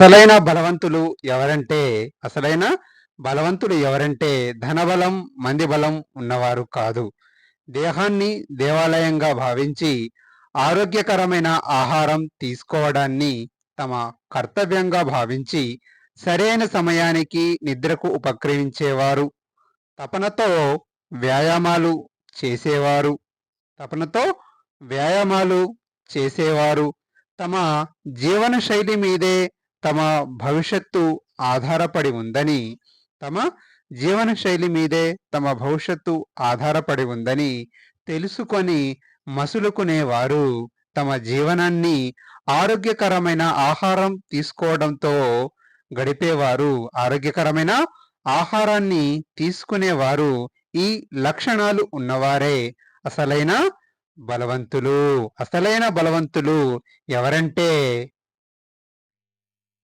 అసలైన బలవంతులు ఎవరంటే అసలైన బలవంతులు ఎవరంటే ధనబలం, మందిబలం ఉన్నవారు కాదు. దేహాన్ని దేవాలయంగా భావించి ఆరోగ్యకరమైన ఆహారం తీసుకోవడాన్ని తమ కర్తవ్యంగా భావించి సరైన సమయానికి నిద్రకు ఉపక్రమించేవారు. తపనతో వ్యాయామాలు చేసేవారు. తపనతో వ్యాయామాలు చేసేవారు. తమ జీవనశైలి మీదే తమ భవిష్యత్తు ఆధారపడి ఉందని, తమ జీవనశైలి మీదే తమ భవిష్యత్తు ఆధారపడి ఉందని తెలుసుకొని మసులుకునేవారు తమ జీవనాన్ని ఆరోగ్యకరమైన ఆహారం తీసుకోవడంతో గడిపేవారు. ఆరోగ్యకరమైన ఆహారాన్ని తీసుకునేవారు. ఈ లక్షణాలు ఉన్నవారే అసలైన బలవంతులు. అసలైన బలవంతులు ఎవరంటే